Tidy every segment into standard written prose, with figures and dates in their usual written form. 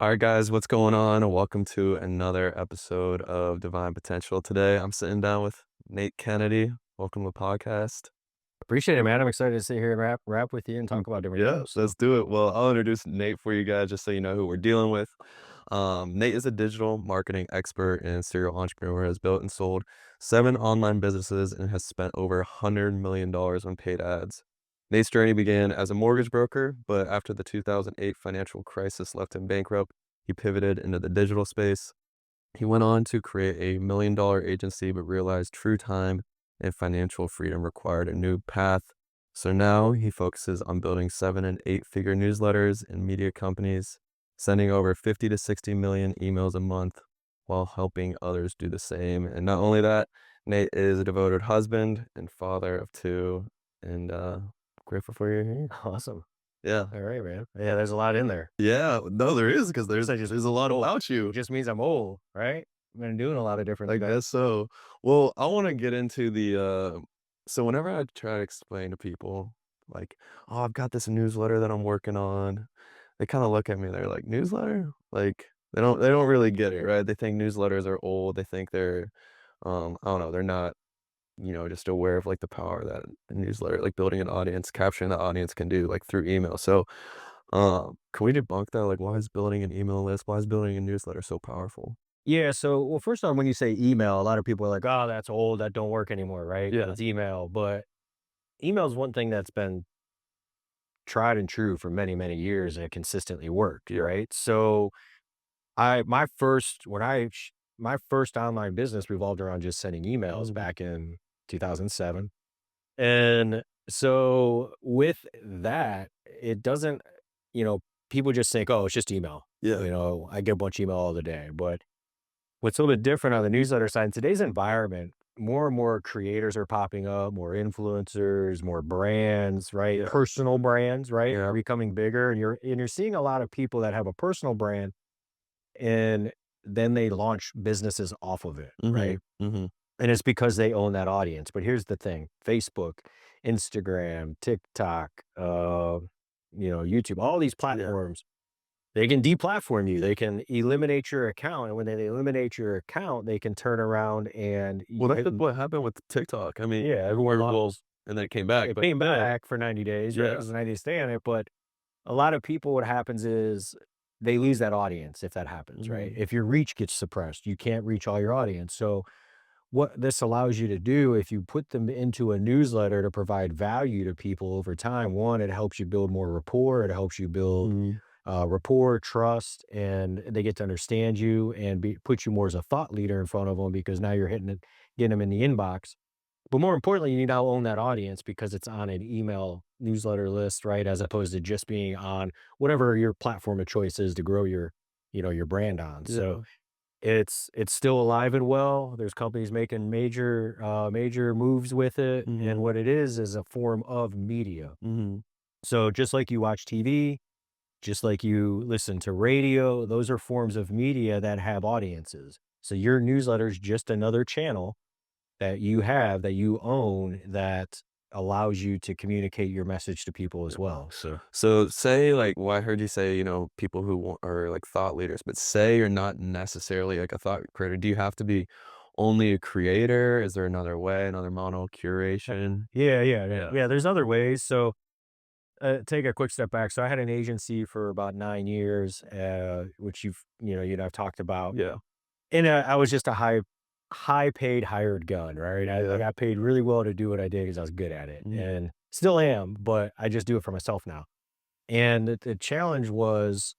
All right, guys, what's going on? Welcome to another episode of Divine Potential. Today, I'm sitting down with Nate Kennedy. Welcome to the podcast. Appreciate it, man. I'm excited to sit here and rap with you and Mm, talk about different Yeah, things. let's do it. Well, I'll introduce Nate for you guys just so you know who we're dealing with. Nate is a digital marketing expert and serial entrepreneur, has built and sold 7 online businesses and has spent over $100 million on paid ads. Nate's journey began as a mortgage broker, but after the 2008 financial crisis left him bankrupt, he pivoted into the digital space. He went on to create a $1 million agency, but realized true time and financial freedom required a new path. So now he focuses on building 7 and 8 figure newsletters and media companies, sending over 50 to 60 million emails a month while helping others do the same. And not only that, Nate is a devoted husband and father of two, and grateful for you here. Awesome. Yeah. All right, man. Yeah, there's a lot in there. Yeah. No, there is because there's So just there's a lot old. about It you. just means I'm old, right? I've been doing a lot of different I things. guess so. Well, I wanna get into so whenever I try to explain to people, like, "Oh, I've got this newsletter that I'm working on," they kinda look at me, they're like, "Newsletter?" Like, they don't really get it, right? They think newsletters are old, they think they're, I don't know, they're not, just aware of, like, the power that a newsletter like, building an audience, capturing the audience can do, like, through email. So, can we debunk that? Like, why is building an email list, why is building a newsletter so powerful? Yeah. So, well, first off, when you say email, a lot of people are like, "Oh, that's old. That don't work anymore, right? Yeah. It's email." But email is one thing that's been tried and true for many, many years, and it consistently worked, Yeah. right? So, I my first when I sh- my first online business revolved around just sending emails Mhm. back in 2007. And so with that, it doesn't, you know, people just think, oh, it's just email. Yeah. I get a bunch of email all the day. But what's a little bit different on the newsletter side, in today's environment, more and more creators are popping up, more influencers, more brands, right? Yeah. Personal brands, right? Are Yeah. becoming bigger. And you're seeing a lot of people that have a personal brand and then they launch businesses off of it, right? Mhm. Mhm. And it's because they own that audience. But here's the thing: Facebook, Instagram, TikTok, YouTube, all these Yeah. platforms, they can deplatform you. They can eliminate your account. And when they eliminate your account, they can turn around and Well, that's what happened with TikTok. I mean, yeah, everyone well, lost. and then it came back, It but came back for 90 days, right? yeah. Because 90 days stay on it. But a lot of people, what happens is they lose that audience if that happens, right? Mhm. If your reach gets suppressed, you can't reach all your audience. So what this allows you to do, if you put them into a newsletter to provide value to people over time, one, it helps you build more rapport. It helps you build Mhm. rapport, trust, and they get to understand you and put you more as a thought leader in front of them because now you're getting them in the inbox. But more importantly, you now own that audience because it's on an email newsletter list, right? As opposed to just being on whatever your platform of choice is to grow your brand on. So Yeah. it's still alive and well. There's companies making major moves with it, and Mhm. what it is a form of media. Mhm. So just like you watch TV, just like you listen to radio, those are forms of media that have audiences. So your newsletter is just another channel that you have, that you own, that allows you to communicate your message to people as Yeah. well. So So say, like, well, I heard you say, people who are like thought leaders, but say you're not necessarily like a thought creator. Do you have to be only a creator? Is there another way, another model, curation? yeah. Yeah. Yeah, there's other ways. So take a quick step back. So I had an agency for about 9 years, which I've talked about. Yeah. And, I was just a high paid hired gun, right? I Yeah. got paid really well to do what I did because I was good at it, Mhm. and still am, but I just do it for myself now. And the challenge was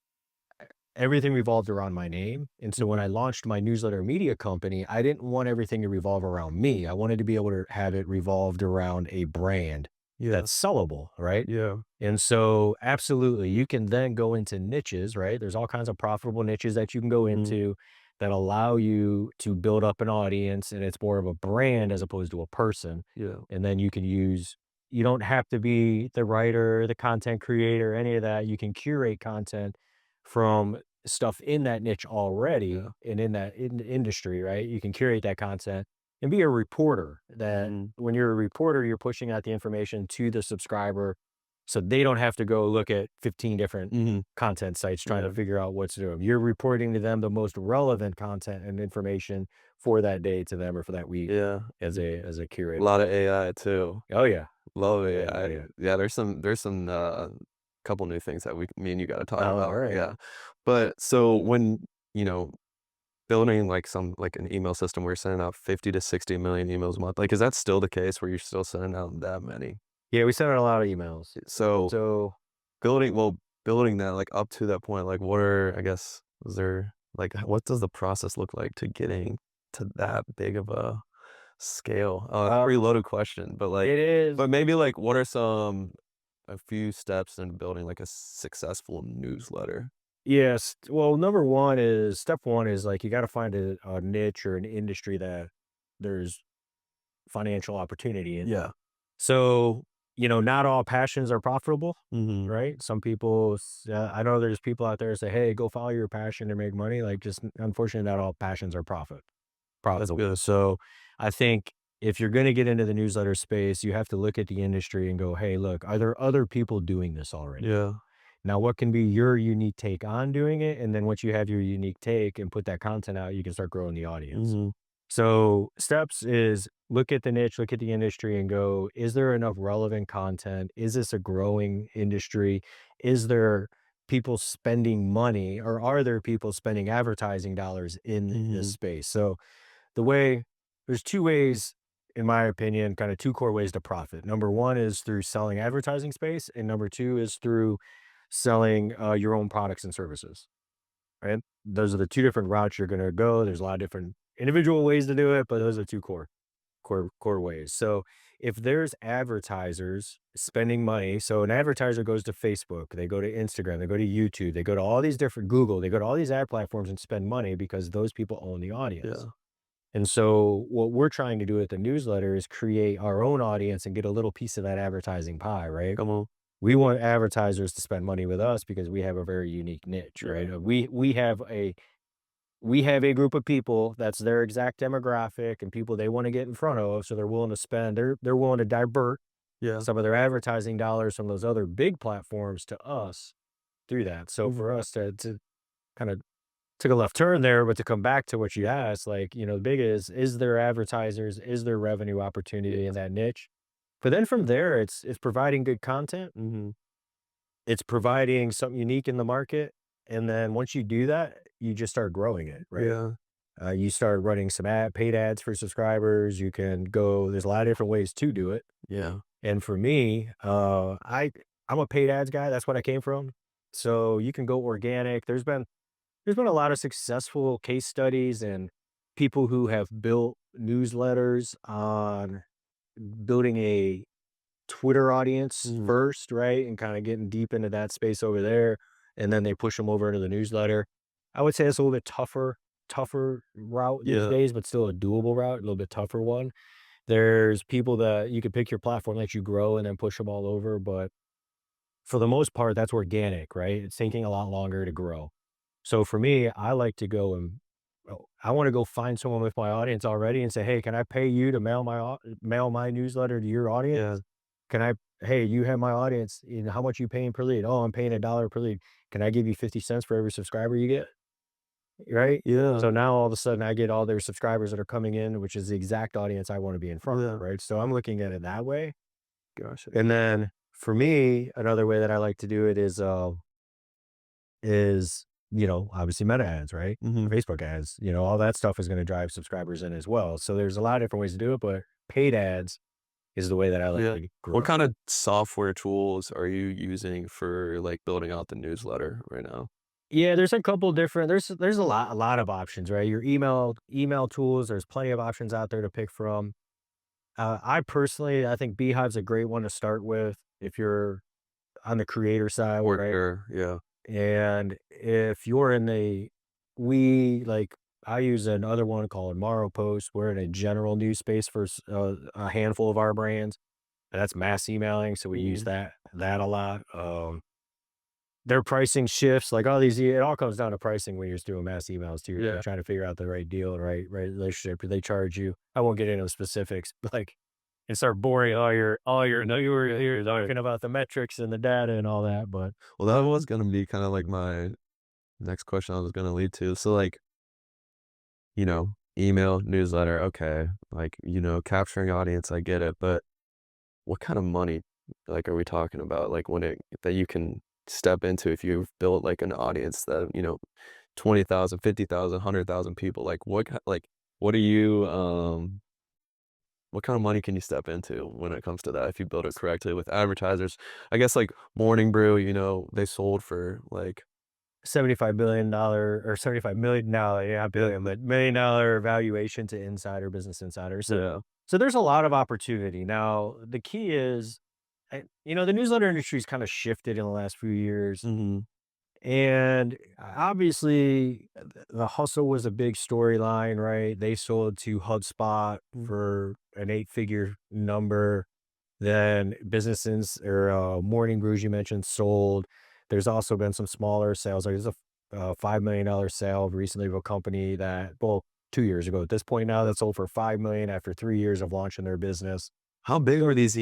everything revolved around my name, and so when Mhm. I launched my newsletter media company, I didn't want everything to revolve around me. I wanted to be able to have it revolved around a brand Yeah. that's sellable, right? Yeah. And so, absolutely, you can then go into niches, right? There's all kinds of profitable niches that you can go Mhm. into that allow you to build up an audience, and it's more of a brand as opposed to a person. Yeah. And then you don't have to be the writer, the content creator, any of that. You can curate content from stuff in that niche already Yeah. and in that industry, right? You can curate that content and be a reporter that Mhm. when you're a reporter, you're pushing out the information to the subscriber So they don't have to go look at 15 different Mhm. content sites trying to Yeah. figure out what's new. You're reporting to them the most relevant content and information for that day to them or for that week Yeah. as a A curator. lot of AI too. Oh yeah. Love Yeah, yeah, AI. yeah. Yeah, there's some couple new things that we me and you gotta talk Oh, all about, right. yeah. But so when, you know, building like an email system where you're sending out 50 to 60 million emails a month, like, is that still the case where you're still sending out that many? Yeah, we sent out a lot of emails. So So building that, like, up to that point, like, what are I guess, is there like, what does the process look like to getting to that big of a scale? uh Pretty loaded question, but, like it is. but maybe, like, what are a few steps in building, like, a successful newsletter? Yes. Well, number one is step one is like you got to find a niche or an industry that there's financial opportunity in. Yeah. So, not all passions are profitable, Mhm. right? Some people, I know there's people out there say, hey, go follow your passion and make money. Like, just unfortunately, not all passions are That's profitable. good. So, I think if you're going to get into the newsletter space, you have to look at the industry and go, hey, look, are there other people doing this already? Yeah. Now, what can be your unique take on doing it? And then once you have your unique take and put that content out, you can start growing the audience. Mhm. So, steps is look at the niche, look at the industry and go, is there enough relevant content? Is this a growing industry? Is there people spending money or are there people spending advertising dollars in this Mhm. space? So, the way there's two ways, in my opinion, kind of two core ways to profit. Number one is through selling advertising space, and number two is through selling your own products and services. Right? Those are the two different routes you're going to go. There's a lot of different individual ways to do it, but those are two core ways. So if there's advertisers spending money, so an advertiser goes to Facebook, they go to Instagram, they go to YouTube, they go to all these different Google, they go to all these ad platforms and spend money because those people own the audience. Yeah. And so what we're trying to do with the newsletter is create our own audience and get a little piece of that advertising pie, right? Come on. We want advertisers to spend money with us because we have a very unique niche, Yeah. right? We have a group of people that's their exact demographic and people they want to get in front of, so they're willing to spend they're willing to divert Yeah. some of their advertising dollars from those other big platforms to us through that. So Mhm. for us to kind of took a left turn there, but to come back to what you asked, like, the big is there advertisers, is there revenue opportunity in Yeah. that niche? But then from there, it's providing good content, Mhm. it's providing something unique in the market, and then once you do that, you just start growing it, right? Yeah. You start running some paid ads for subscribers. You can go. There's a lot of different ways to do it. Yeah. And for me, I'm a paid ads guy. That's what I came from. So you can go organic. There's been a lot of successful case studies and people who have built newsletters on building a Twitter audience Mhm. first, right? And kind of getting deep into that space over there. And then they push them over into the newsletter. I would say it's a little bit tougher route these Yeah. days, but still a doable route, a little bit tougher one. There's people that you could pick your platform, let you grow and then push them all over. But for the most part, that's organic, right? It's taking a lot longer to grow. So for me, I like to go and I want to go find someone with my audience already and say, "Hey, can I pay you to mail my newsletter to your audience? Yeah. Can I hey, you have my audience, how much you paying per lead? Oh, I'm paying $1 per lead. Can I give you 50 cents for every subscriber you get?" Right? Yeah. So now all of a sudden I get all their subscribers that are coming in, which is the exact audience I want to be in front of, Yeah. right? So I'm looking at it that way. Gotcha. And then for me, another way that I like to do it is, obviously Meta ads, right? Mhm. Facebook ads, all that stuff is going to drive subscribers in as well. So there's a lot of different ways to do it, but paid ads is the way that I like Yeah. to What grow. kinda software tools are you using for, like, building out the newsletter right now? Yeah, there's a couple different there's a lot of options, right? Your email tools, there's plenty of options out there to pick from. I think Beehive's a great one to start with if you're on the creator side, For right? sure, yeah. And if you're in the we like I use another one called Morrow Post. We're in a general news space for a handful of our brands. And that's mass emailing, so we use Mhm. that a lot. Their pricing shifts, like all these, it all comes down to pricing when you're just doing mass emails too. You're Yeah. trying to figure out the right deal and right relationship. They charge you. I won't get into the specifics, but like and start boring all your no, you're talking about the metrics and the data and all that, but Well, that was gonna be kinda like my next question I was gonna lead to. So, like, email, newsletter, okay, like, capturing audience, I get it, but what kind of money, like, are we talking about? Like, when it that you can step into if you've built, like, an audience that, 20,000, 50,000, 100,000 people, like, what are you, what kind of money can you step into when it comes to that if you build it correctly with advertisers? I guess, like, Morning Brew, they sold for, like $75 billion or $75 million, yeah, billion, but $1 million valuation to Insider, Business Insider. So, yeah. so there's a lot of opportunity. Now, the key is, the newsletter industry's kind of shifted in the last few years. Mhm. And obviously, the hustle was a big storyline, right? They sold to HubSpot Mm. for an eight-figure number. Then Morning Brews you mentioned sold. There's also been some smaller sales. Like there's a $5 million sale recently of a company that, well, 2 years ago at this point now, that sold for $5 million after 3 years of launching their business. How big were So these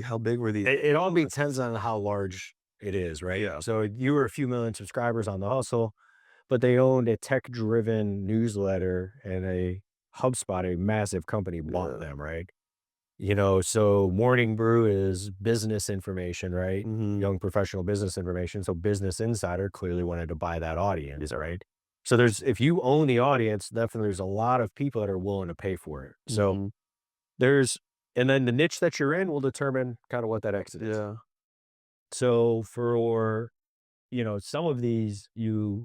how big were these it all email depends lists? on how large it is, right? Yeah. So you were a few million subscribers on the hustle, but they owned a tech-driven newsletter and a HubSpot, a massive company, bought Yeah. them, right? So Morning Brew is business information, right? Mhm. Young professional business information. So Business Insider clearly wanted to buy that audience, Yeah. right? So if you own the audience, definitely there's a lot of people that are willing to pay for it. So Mhm. there's, and then the niche that you're in will determine kind of what that exit is. Yeah. So for, some of these, your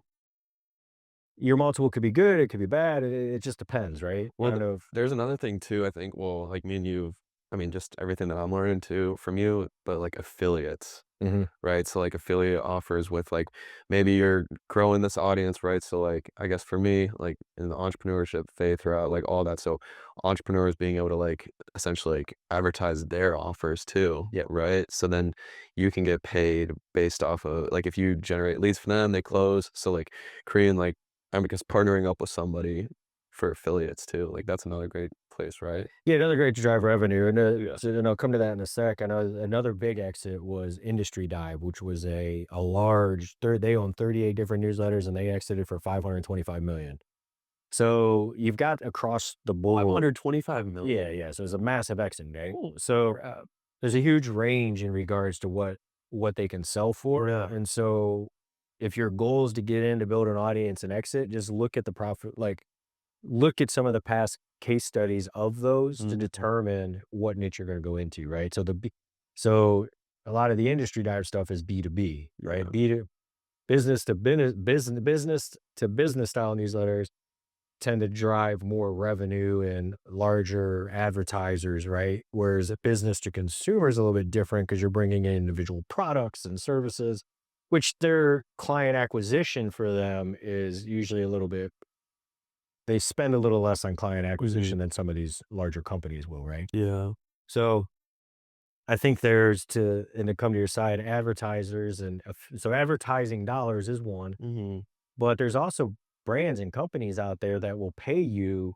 multiple could be good, it could be bad. It just depends, right? Well, Kind of. there's another thing too, I think, well, like me and you've I mean, just everything that I'm learning too from you, but like affiliates. Mhm. Right? So, like, affiliate offers with, like, maybe you're growing this audience, right? So, like, I guess for me, like, in the entrepreneurship phase throughout, like, all that, so entrepreneurs being able to, like, essentially, like, advertise their offers too, Yeah. right? So then you can get paid based off of like, if you generate leads for them, they close. So, like, creating, like I guess partnering up with somebody for affiliates too, like, that's another great place, right? Yeah, another great to drive revenue, and, Yeah. so, I'll come to that in a sec. I know another big exit was Industry Dive, which was a large they own 38 different newsletters, and they exited for 525 million. So, you've got across the board. 525,000,000. Yeah, yeah, so it's a massive exit, right? Holy So, crap. there's a huge range in regards to what they can sell for, Yeah. and so, if your goal is to get in to build an audience and exit, just look at the profit, like, look at some of the past case studies of those to Mhm. determine what niche you're gonna go into, right? So a lot of the industry dive stuff is B2B, right? Yeah. B to business style newsletters tend to drive more revenue and larger advertisers, right? Whereas a business to consumer is a little bit different because you're bringing in individual products and services, which their client acquisition for them is usually a little bit, they spend a little less on client Mhm. acquisition than some of these larger companies will, right? Yeah. So I think there's and to come to your side, advertisers so advertising dollars is one, Mhm. but there's also brands and companies out there that will pay you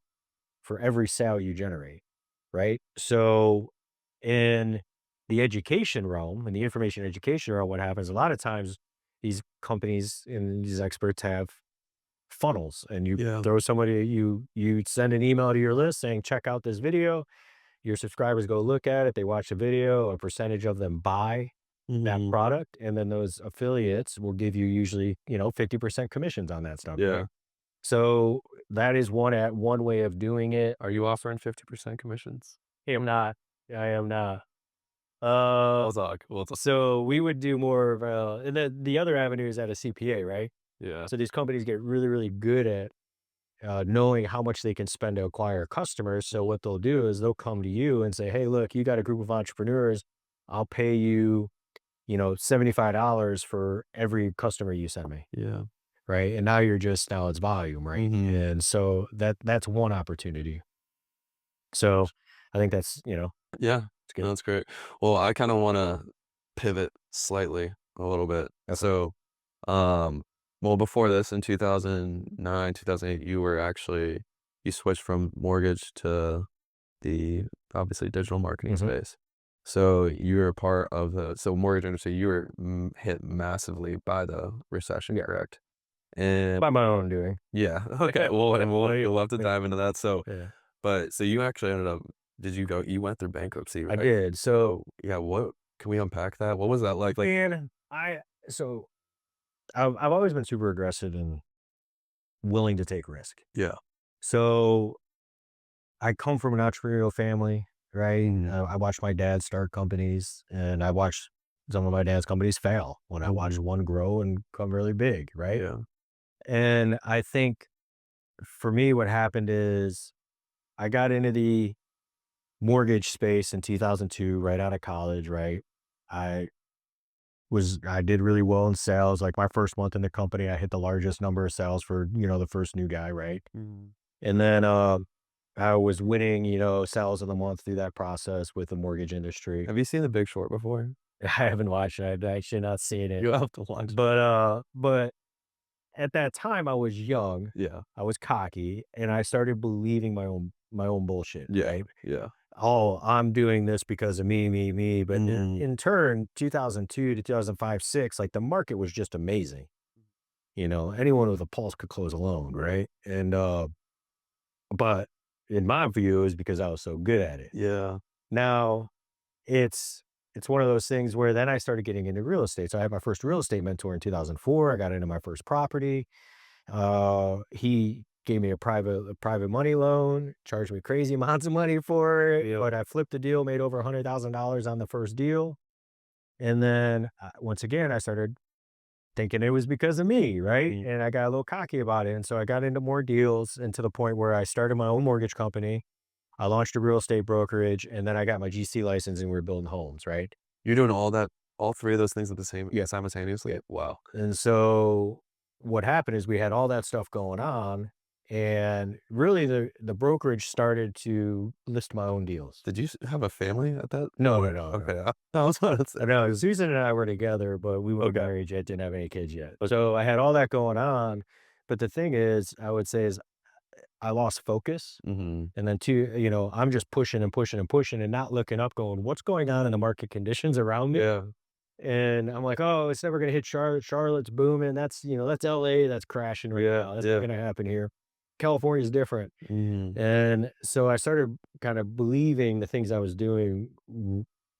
for every sale you generate, right? So in the education realm, in the information education realm, what happens a lot of times, these companies and these experts have funnels, and you Yeah. throw somebody you send an email to your list saying, check out this video. Your subscribers go look at it, they watch the video, a percentage of them buy that Mhm. product, and then those affiliates will give you usually, 50% commissions on that stuff, right? Yeah. So that is one way of doing it. Are you offering 50% commissions? I am not. I am not. Uh, We'll talk. We'll talk. so we would do more of and then the other avenue is at a CPA, right? Yeah. So these companies get really, really good at knowing how much they can spend to acquire customers. So what they'll do is they'll come to you and say, "Hey, look, you got a group of entrepreneurs. I'll pay you, $75 for every customer you send me." Yeah. Right. And now it's volume, right? Mhm. And so that's one opportunity. So I think Yeah. it's No, good. that's great. Well, I kinda wanna pivot slightly a little bit. Okay. So, um, well, before this in 2009, 2008, you switched from mortgage to the obviously digital marketing Mhm. space. So you're a part of the mortgage industry, you were hit massively by the recession, Yeah. correct? And By my own doing. yeah, okay, well, and we'll love to Yeah. dive into that. So, Yeah. but so you actually ended up, you went through bankruptcy, I right? did. So, So yeah, what can we unpack that? What was that like? Like, man, so I've always been super aggressive and willing to take risk. yeah, So I come from an entrepreneurial family, right? mhm, I watched my dad start companies, and I watched some of my dad's companies fail when I watched mhm, one grow and become really big, right? yeah, And I think for me, what happened is I got into the mortgage space in 2002, right out of college, right? I I did really well in sales. Like my first month in the company, I hit the largest number of sales for, the first new guy, right? mhm. And then I was winning, sales of the month through that process with the mortgage industry. Have you seen The Big Short before? I haven't watched it. I've actually not seen it. You'll have to watch it. But at that time I was young, Yeah, I was cocky, and I started believing my own bullshit, yeah, right? yeah, Oh, I'm doing this because of me, me, me. But in, mhm, in turn, 2002 to 2005, six, like the market was just amazing. Anyone with a pulse could close a loan, right? And but in my view, is because I was so good at it. yeah, Now it's it's one of those things where then I started getting into real estate. So I had my first real estate mentor in 2004. I got into my first property. He gave me a private money loan, charged me crazy amounts of money for it, yep, but I flipped the deal, made over $100,000 on the first deal. And then once again, I started thinking it was because of me, right? mhm. And I got a little cocky about it. And so I got into more deals, and to the point where I started my own mortgage company. I launched a real estate brokerage, and then I got my GC license, and we were building homes, right? You're doing all 3 of those things at the same Yeah. simultaneously? Yeah. Wow. And so what happened is we had all that stuff going on, and really the brokerage started to list my own deals. Did you have a family at that No, no, point? no, no. Okay, I was about to say. No, Susan and I were together, but we weren't Okay. married yet, didn't have any kids yet. So I had all that going on. But the thing is, I would say is I lost focus. Mhm. And then two, I'm just pushing and pushing and pushing and not looking up, going, what's going on in the market conditions around me? Yeah. And I'm like, oh, it's never gonna hit Charlotte. Charlotte's booming. That's LA that's crashing right Yeah, now. That's not yeah. gonna happen here. California's different. Mhm. And so I started kind of believing the things I was doing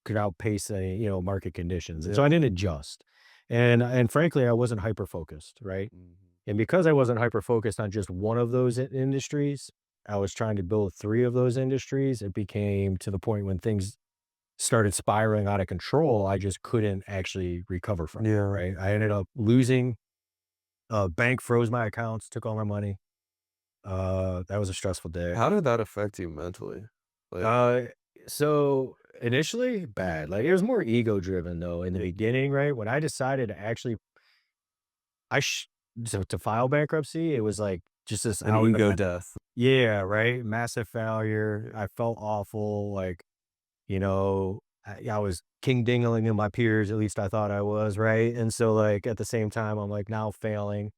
could outpace the, market conditions. And Yeah. so I didn't adjust. And frankly, I wasn't hyper focused, right? Mhm. And because I wasn't hyper focused on just one of those industries, I was trying to build three of those industries. It became to the point when things started spiraling out of control, I just couldn't actually recover from it, Yeah. right? I ended up losing, bank froze my accounts, took all my money. That was a stressful day. How did that affect you mentally? Like, Uh, so initially bad. Like it was more ego driven though in the yeah, beginning, right? When I decided to actually I sh to file bankruptcy, it was like just this an out of ego the death. yeah, right? Massive failure. I felt awful. Like, I was king dingling in my peers, at least I thought I was, right? And so, like, at the same time, I'm like now failing.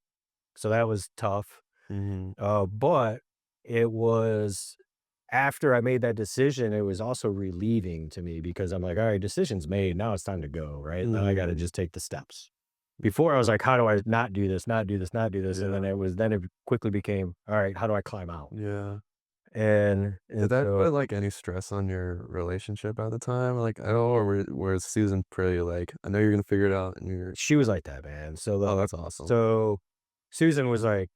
So that was tough. Mhm. But it was after I made that decision, it was also relieving to me because I'm like, all right, decision's made. Now it's time to go, right? Now I got to Mhm. just take the steps. Before I was like, how do I not do this, not do this, not do this? And Yeah. then it quickly became, all right, how do I climb out? Yeah. And Did that so put, like, any stress on your relationship at the time? Like, I or was Susan pretty like, "I know you're gonna figure it out," and you're she was like that, man. oh, that's awesome. So Susan was like,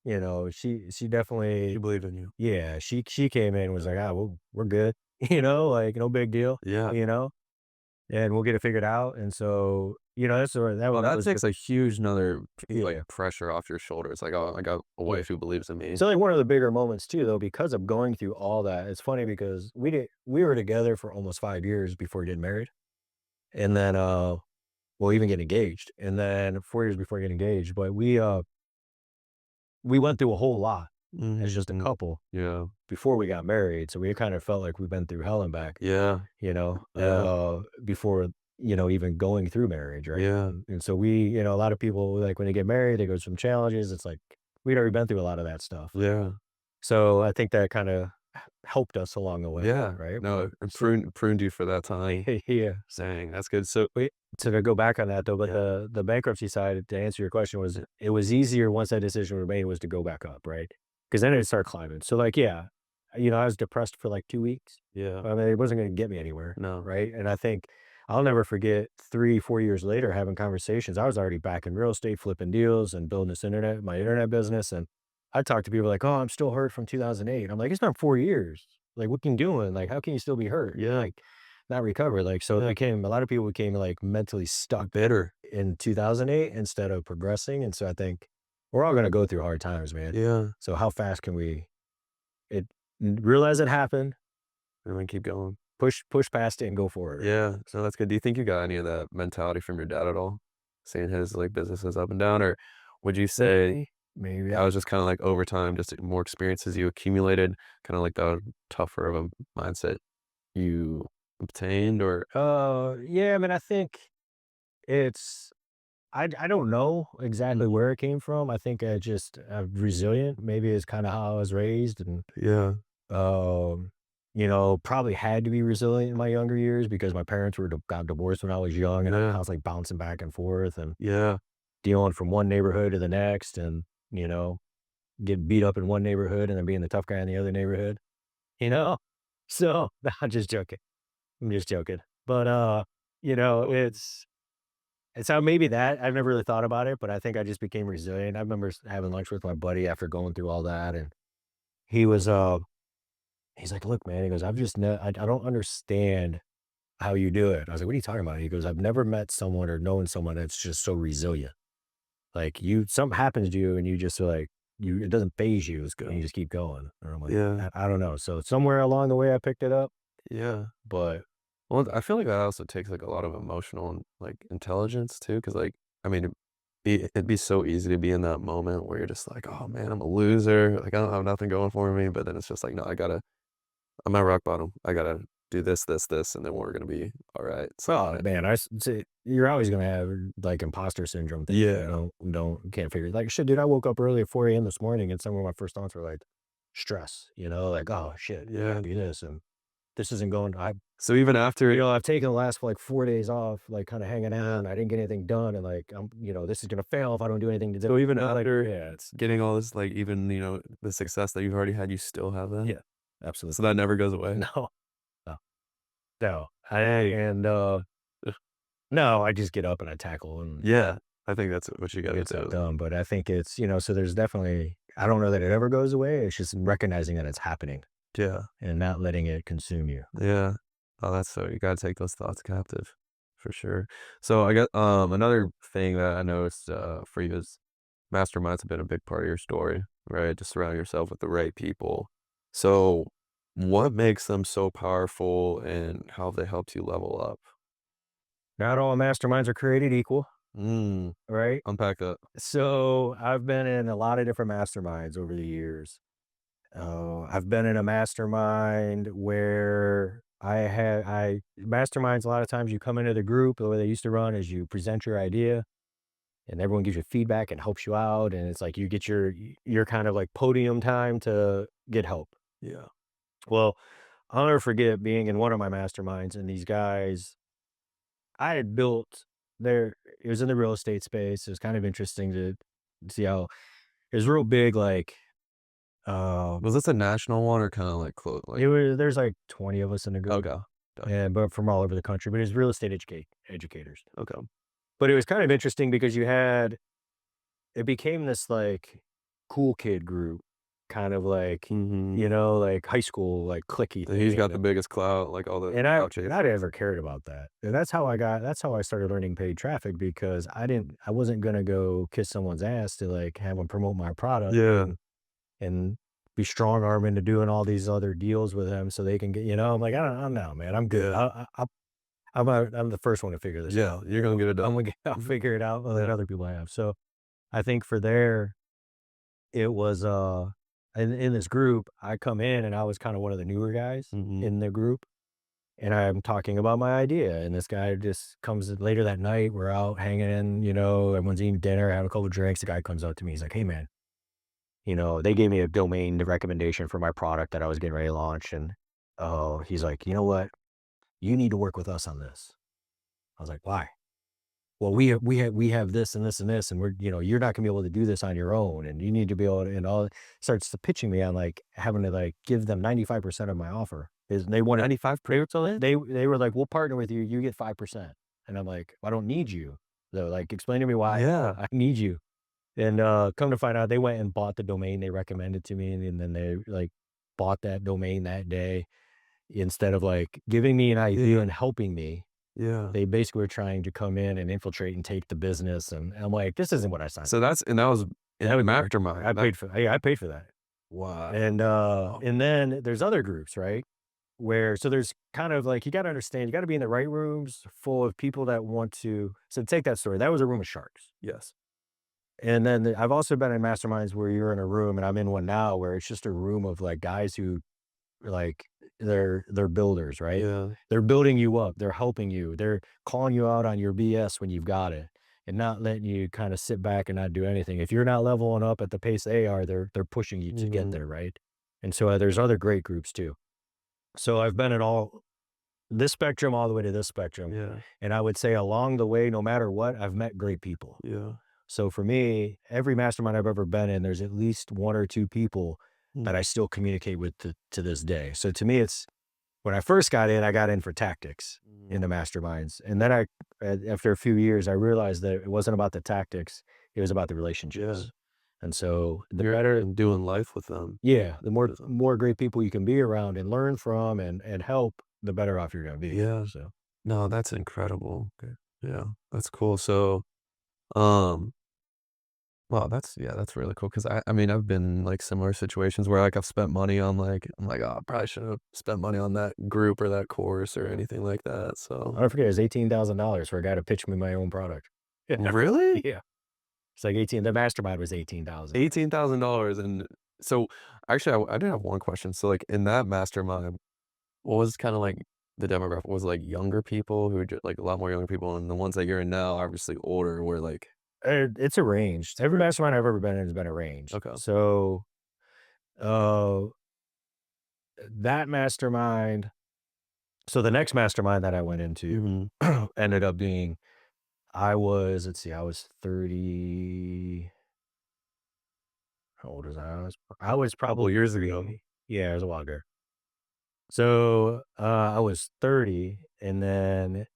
she She definitely, believed in you. yeah, she came in and was like, ah, we're good, like no big deal, Yeah. you know, and we'll get it figured out. And so, that's sort of Well, that that was the takes a huge another like, yeah. pressure off your shoulders, like, "Oh, I got a Yeah. wife who believes in me." So like one of the bigger moments too, though, because of going through all that, it's funny because we were together for almost 5 years before getting married. And then well, even get engaged. And then 4 years before getting engaged. But we went through a whole lot as just a Mhm. couple Yeah. before we got married. So we kind of felt like we've been through hell and back, Yeah. Yeah. before, even going through marriage, right? Yeah. And so a lot of people, like, when they get married, they go through some challenges. It's like we'd already been through a lot of that stuff. Yeah. So I think that kind of helped us along the way, Yeah. right? No, But it so pruned you for that time. yeah. Dang, that's good. So Wait, so to go back on that though, but yeah, the bankruptcy side, to answer your question, was it was easier once that decision was made was to go back up, right? Because then it'd start climbing. So like, yeah, I was depressed for like 2 weeks. yeah. I mean, it wasn't going to get me anywhere, No. right? And I think I'll never forget 3, 4 years later having conversations. I was already back in real estate, flipping deals and building my internet business. And I talked to people like, "Oh, I'm still hurt from 2008." I'm like, "It's not 4 years. Like, what can you doing? Like, how can you still be hurt? Yeah, Like, not recover." Like, so it yeah. became a lot of people became like mentally stuck Bitter. in 2008 instead of progressing. And so I think we're all going to go through hard times, man. Yeah. So how fast can we it realize it happened, And then keep going. push past it and go forward. Yeah. So that's good. Do you think you got any of that mentality from your dad at all? Seeing his like businesses up and down, or would you say Maybe. that was just kind of like over time, just more experiences you accumulated, kind of like the tougher of a mindset you obtained, or Yeah, I mean, I think it's I don't know exactly Mhm. where it came from. I think I just resilient. Maybe it's kind of how I was raised, and yeah, um, probably had to be resilient in my younger years because my parents got divorced when I was young, and I yeah, was like bouncing back and forth and yeah, dealing from one neighborhood to the next, and you know, getting beat up in one neighborhood and then being the tough guy in the other neighborhood. You know, so I'm just joking. I'm just joking. But it's how maybe that I've never really thought about it, but I think I just became resilient. I remember having lunch with my buddy after going through all that, and he was he's like, "Look, man," he goes, I don't understand how you do it." I was like, "What are you talking about?" He goes, "I've never met someone or known someone that's just so resilient. Like something happens to you and you just like it doesn't phase you. It's good. And you just keep going." And I'm like, yeah, I don't know. So somewhere along the way I picked it up, yeah. but Well, I feel like that also takes like a lot of emotional and like intelligence too, because like I mean, it'd be so easy to be in that moment where you're just like, oh man, I'm a loser, like I don't have nothing going for me, but then it's just like, no, I'm at rock bottom. I gotta do this, this, this, and then we're gonna be all right. So oh man, you're always gonna have like imposter syndrome things. You yeah, can't figure it. Like shit, dude. I woke up early at 4 a.m. this morning, and some of my first thoughts were like stress. Like oh shit, I yeah. gotta do this, and this isn't going. So even after, I've taken the last like 4 days off, like kind of hanging out, and I didn't get anything done, and like this is gonna fail if I don't do anything to do. so even Like after yeah, it's getting all this, like even the success that you've already had, you still have that. yeah, absolutely So that never goes away. no, no, no. Dang. And no, I just get up and I tackle and Yeah, I think that's what you gotta get stuff do. done. But I think it's, so there's definitely, I don't know that it ever goes away. It's just recognizing that it's happening Yeah. and not letting it consume you. Yeah. Oh, that's so you gotta take those thoughts captive for sure. So I got another thing that I noticed for you is masterminds have been a big part of your story, right? Just surround yourself with the right people. So what makes them so powerful and how have they helped you level up? Not all masterminds are created equal, Mm, right? unpack that. So I've been in a lot of different masterminds over the years. I've been in a mastermind where I masterminds. A lot of times you come into the group. The way they used to run is you present your idea, and everyone gives you feedback and helps you out. And it's like you get your kind of like podium time to get help. Yeah. Well, I'll never forget being in one of my masterminds, and these guys I had built there. It was in the real estate space. It was kind of interesting to see how it was real big. Like Was this a national one or kind of like close like there's like 20 of us in the group, okay. Gotcha. and but from all over the country. But it's real estate educators. Okay. But it was kind of interesting because it became this like cool kid group, kind of like, Mhm. like high school, like clicky He's thing. got the biggest clout, like all the And clout I chasers. never cared about that. And that's how I started learning paid traffic because I wasn't gonna go kiss someone's ass to like have them promote my product Yeah. and be strong arm into doing all these other deals with them so they can get, I'm like, I don't know, man. I'm good. Yeah. I'm the first one to figure this Yeah, out. you're gonna get it done. I'll Mhm. figure it out. I'll let Yeah. other people have. So I think for there, it was in this group, I come in and I was kind of one of the newer guys Mhm. in the group. And I'm talking about my idea, and this guy just comes in later that night. We're out hanging, everyone's eating dinner, having a couple drinks. The guy comes up to me. He's like, "Hey, man, They gave me a domain recommendation for my product that I was getting ready to launch. And oh, he's like, you know what? You need to work with us on this. I was like, why? Well, we have this and this and this, and you're not gonna be able to do this on your own, and you need to be able to, and all starts to pitching me on like having to like give them 95% of my offer. Is they wanted 95%? they were like, we'll partner with you, you get 5%. And I'm like, I don't need you. Though, like, explain to me why Yeah. I need you. And come to find out they went and bought the domain they recommended to me, and then they like bought that domain that day instead of like giving me an idea Yeah. and helping me. Yeah. They basically were trying to come in and infiltrate and take the business, and I'm like, "This isn't what I signed." So that was That in was Mastermind. That I paid for that. wow. And then there's other groups, right? Where so there's kind of like you gotta understand, you gotta be in the right rooms full of people that want to so take that story, that was a room of sharks. Yes. And then I've also been in masterminds where you're in a room, and I'm in one now where it's just a room of like guys who like, they're builders, right? Yeah. They're building you up, they're helping you, they're calling you out on your BS when you've got it, and not letting you kinda sit back and not do anything. If you're not leveling up at the pace they are, they're pushing you to get Mhm. there, right? And so, there's other great groups too. So, I've been in all this spectrum all the way to this spectrum, Yeah. and I would say along the way, no matter what, I've met great people. Yeah. So for me, every mastermind I've ever been in, there's at least 1 or 2 people Mm. that I still communicate with to this day. So to me, it's when I first got in for tactics in Mhm. the masterminds. And then after a few years, I realized that it wasn't about the tactics, it was about the Yeah. relationships. And so the You're better, and doing life with them. yeah, the more, With them. more great people you can be around and learn from and help, the better off you're going to be. Yeah. So No, that's incredible. Okay. Yeah, that's cool. So, um, well, that's yeah, that's really cool because I mean, I've been in, like, similar situations where, like, I've spent money on, like I'm like, "Oh, I probably shouldn't have spent money on that group or that course or anything like that." So I'll never forget, it was $18,000 for a guy to pitch me my own product. Yeah. really? Yeah. It's like 18, the mastermind was 18,000. $18,000 and so actually, I did have one question. So, like, in that mastermind, what was kinda like the demographic? Was it, like, younger people who just like, a lot more younger people, and the ones that you're in now, obviously older, were like It's arranged. Every mastermind I've ever been in has been arranged. okay. So, uh, that mastermind so the next mastermind that I went into Mhm. ended up being let's see, I was 30. How old was I? I was Couple probably years ago. 30. Yeah, it was a while ago. So, I was 30, and then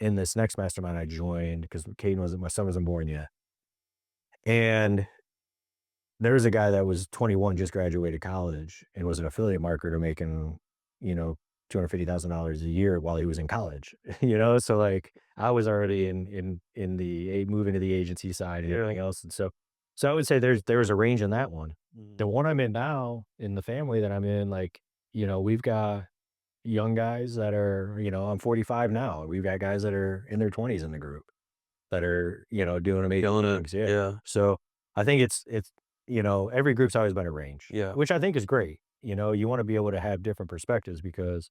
in this next mastermind I joined because my son wasn't born yet. And there was a guy that was 21, just graduated college, and was an affiliate marketer making, you know, $250,000 a year while he was in college, So, like, I was already in the moving to the agency side and Yeah. everything else, and so I would say there's a range in that one. The Mhm. one I'm in now, in the family that I'm in, like, we've got young guys that are, I'm 45 now. We've got guys that are in their 20s in the group that are, doing amazing Killing it. things, yeah. Yeah. So, I think every group's always been arranged, Yeah. which I think is great. You wanna be able to have different perspectives because,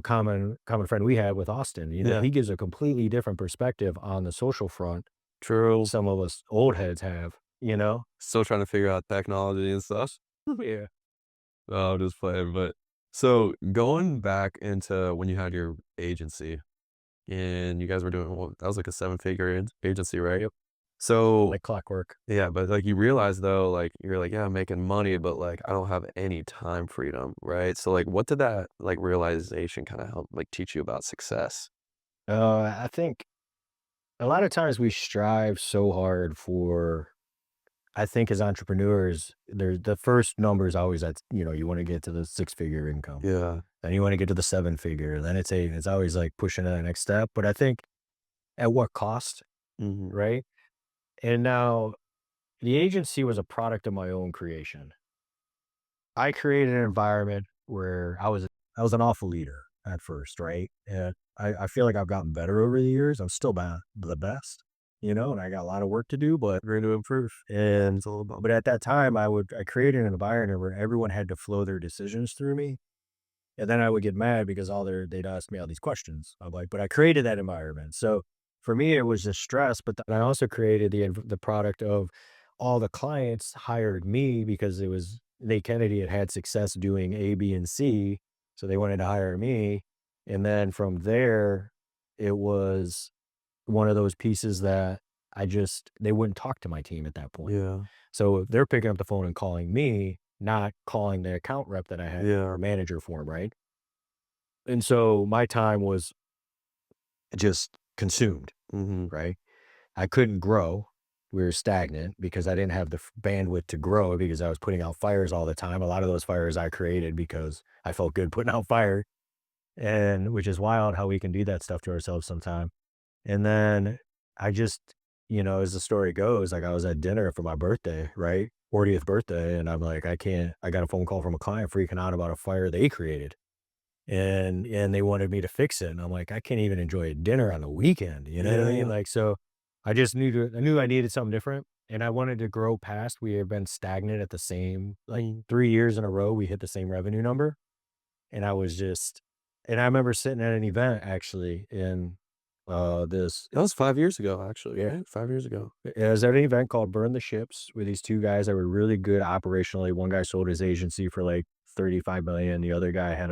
common friend we have with Austin, Yeah. he gives a completely different perspective on the social front than True. some of us old heads have, you know? Still trying to figure out technology and stuff. Yeah. No, I'm just playing, but so going back into when you had your agency and you guys were doing well, that was like a seven-figure agency, right? Yep. So Like clockwork. yeah, but like you realize though, like you're like, yeah, I'm making money, but like I don't have any time freedom, right? So like what did that like realization kind of help like teach you about success? I think a lot of times we strive so hard for I think as entrepreneurs, there's the first number is always that, you wanna get to the six-figure income. Yeah. Then you wanna get to the seven-figure, then it's always, like, pushing to that next step, but I think at what cost, Hmm. right? And now the agency was a product of my own creation. I created an environment where I was an awful leader at first, right? And I feel like I've gotten better over the years. I'm still not the best, and I got a lot of work to do, but We're going to improve. and It's all about but at that time I created an environment where everyone had to flow their decisions through me. And then I would get mad because they'd ask me all these questions. I'm like, but I created that environment. So for me, it was just stress. But then I also created the product of all the clients hired me because it was Nate Kennedy had success doing A, B, and C, so they wanted to hire me, and then from there, it was one of those pieces that they wouldn't talk to my team at that point. Yeah. So they're picking up the phone and calling me, not calling the account rep that I had Yeah. or manager for 'em, right? And so my time was just consumed, Mhm. right? I couldn't grow. We were stagnant because I didn't have the bandwidth to grow because I was putting out fires all the time. A lot of those fires I created because I felt good putting out fire, and which is wild how we can do that stuff to ourselves sometimes. And then I just, as the story goes, like I was at dinner for my birthday, right? 40th birthday. And I'm like, I got a phone call from a client freaking out about a fire they created. And they wanted me to fix it. And I'm like, I can't even enjoy a dinner on the weekend. You know what I mean? Yeah. Like, so I knew I needed something different. And I wanted to grow past. We have been stagnant at the same, like 3 years in a row, we hit the same revenue number. And I was just, and I remember sitting at an event actually in this That was 5 years ago, actually, yeah, right? 5 years ago. it was at an event called Burn the Ships with these two guys that were really good operationally. One guy sold his agency for like 35 million. The other guy had